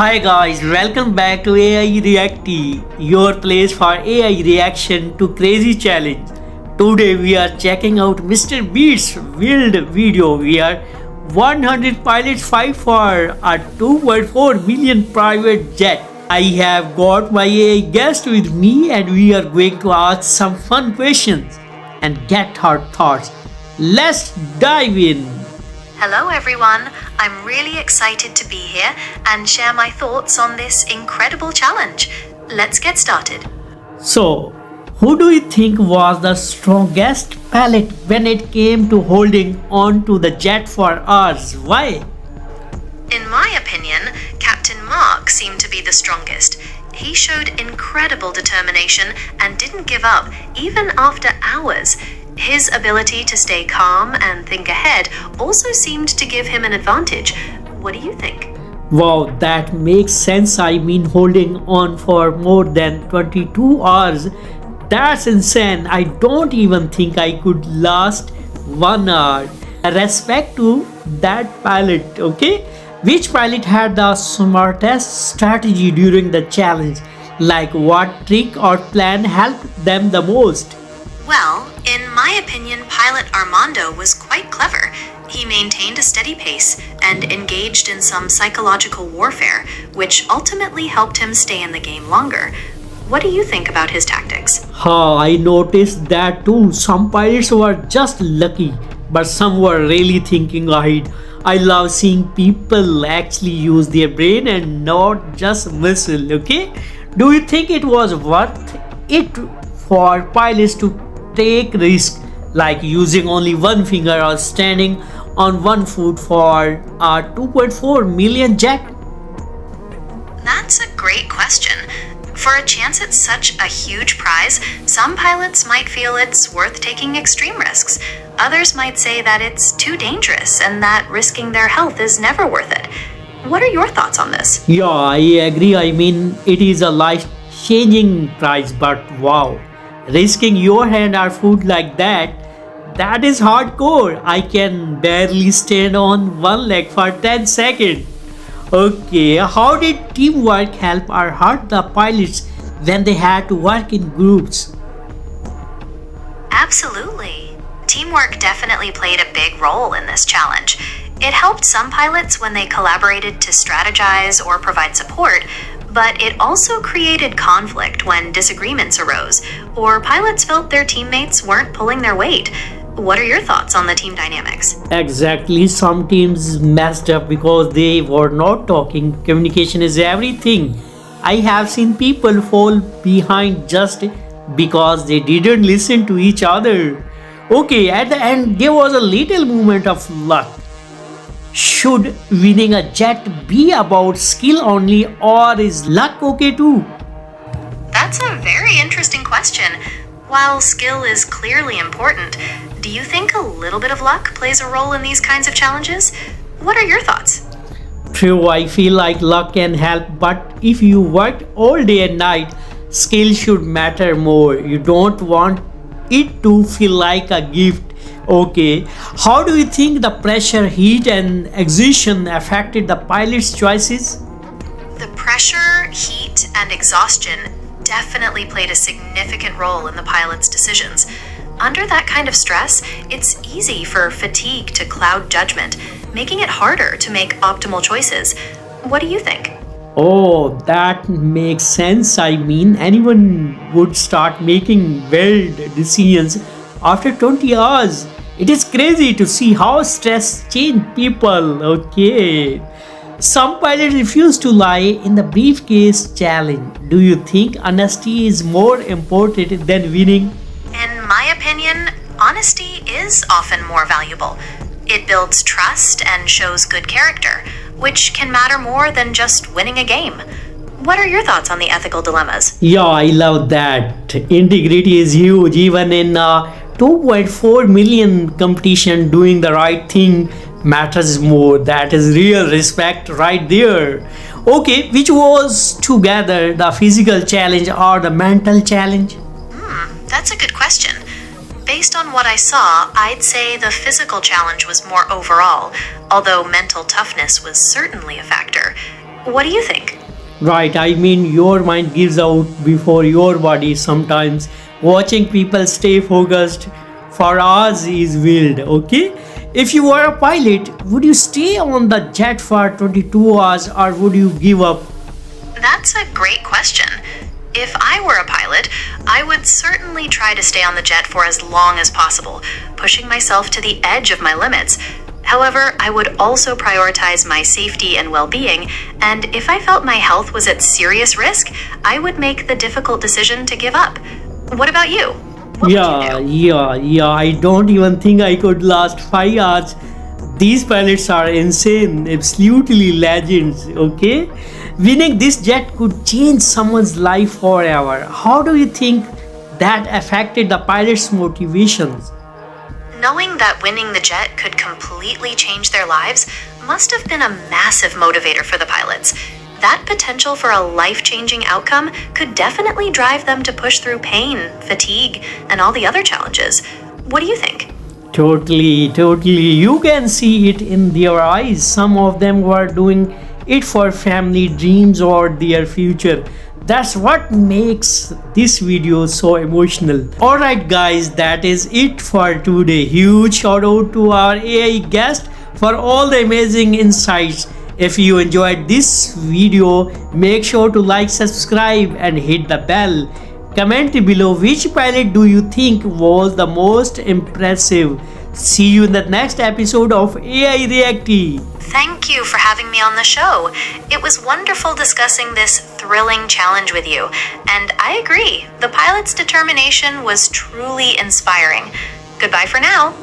Hi guys, welcome back to AI Reacti, your place for AI reaction to crazy challenge. Today we are checking out MrBeast's wild video where 100 pilots fight for a 2.4 million private jet. I have got my AI guest with me and we are going to ask some fun questions and get her thoughts. Let's dive in. Hello everyone, I'm really excited to be here and share my thoughts on this incredible challenge. Let's get started. So, who do you think was the strongest pilot when it came to holding on to the jet for hours? Why? In my opinion, Captain Mark seemed to be the strongest. He showed incredible determination and didn't give up even after hours. His ability to stay calm and think ahead also seemed to give him an advantage. What do you think? Wow, that makes sense. I mean, holding on for more than 22 hours. That's insane. I don't even think I could last 1 hour. Respect to that pilot, okay? Which pilot had the smartest strategy during the challenge? Like what trick or plan helped them the most? Well, in my opinion, pilot Armando was quite clever. He maintained a steady pace and engaged in some psychological warfare, which ultimately helped him stay in the game longer. What do you think about his tactics? I noticed that too. Some pilots were just lucky, but some were really thinking ahead. I love seeing people actually use their brain and not just whistle, okay? Do you think it was worth it for pilots to take risk like using only one finger or standing on one foot for a 2.4 million jet? That's a great question. For a chance at such a huge prize, some pilots might feel it's worth taking extreme risks. Others might say that it's too dangerous and that risking their health is never worth it. What are your thoughts on this? Yeah, I agree. I mean, it is a life-changing prize, but wow, risking your hand or food like that is hardcore. I can barely stand on one leg for 10 seconds. Okay, how did teamwork help or hurt the pilots when they had to work in groups? Absolutely. Teamwork definitely played a big role in this challenge. It helped some pilots when they collaborated to strategize or provide support, but it also created conflict when disagreements arose or pilots felt their teammates weren't pulling their weight. What are your thoughts on the team dynamics? Exactly, some teams messed up because they were not talking. Communication is everything. I have seen people fall behind just because they didn't listen to each other. Okay, at the end, there was a little moment of luck. Should winning a jet be about skill only or is luck okay too? That's a very interesting question. While skill is clearly important, do you think a little bit of luck plays a role in these kinds of challenges? What are your thoughts? True, I feel like luck can help, but if you worked all day and night, skill should matter more. You don't want it to feel like a gift. Okay, how do you think the pressure, heat, and exhaustion affected the pilot's choices? The pressure, heat, and exhaustion definitely played a significant role in the pilot's decisions. Under that kind of stress, it's easy for fatigue to cloud judgment, making it harder to make optimal choices. What do you think? Oh, that makes sense. I mean, anyone would start making wild decisions after 20 hours. It is crazy to see how stress change people. Okay. Some pilots refuse to lie in the briefcase challenge. Do you think honesty is more important than winning? In my opinion, honesty is often more valuable. It builds trust and shows good character, which can matter more than just winning a game. What are your thoughts on the ethical dilemmas? Yeah, I love that. Integrity is huge. Even in a 2.4 million competition, doing the right thing matters more. That is real respect right there. Okay, which was together, the physical challenge or the mental challenge? That's a good question. Based on what I saw, I'd say the physical challenge was more overall, although mental toughness was certainly a factor. What do you think? Right, I mean, your mind gives out before your body sometimes. Watching people stay focused for hours is wild, okay? If you were a pilot, would you stay on the jet for 22 hours or would you give up? That's a great question. If I were a pilot, I would certainly try to stay on the jet for as long as possible, pushing myself to the edge of my limits. However, I would also prioritize my safety and well being, and if I felt my health was at serious risk, I would make the difficult decision to give up. What about you? What would you do? Yeah. I don't even think I could last 5 hours. These pilots are insane, absolutely legends, okay? Winning this jet could change someone's life forever. How do you think that affected the pilot's motivations? Knowing that winning the jet could completely change their lives must have been a massive motivator for the pilots. That potential for a life changing outcome could definitely drive them to push through pain, fatigue, and all the other challenges. What do you think? Totally. You can see it in their eyes. Some of them were doing it for family, dreams, or their future. That's what makes this video so emotional. Alright, guys, that is it for today. Huge shout out to our AI guest for all the amazing insights. If you enjoyed this video, make sure to like, subscribe, and hit the bell. Comment below which pilot do you think was the most impressive. See you in the next episode of AI Reacti. Thank you for having me on the show. It was wonderful discussing this thrilling challenge with you. And I agree, the pilot's determination was truly inspiring. Goodbye for now.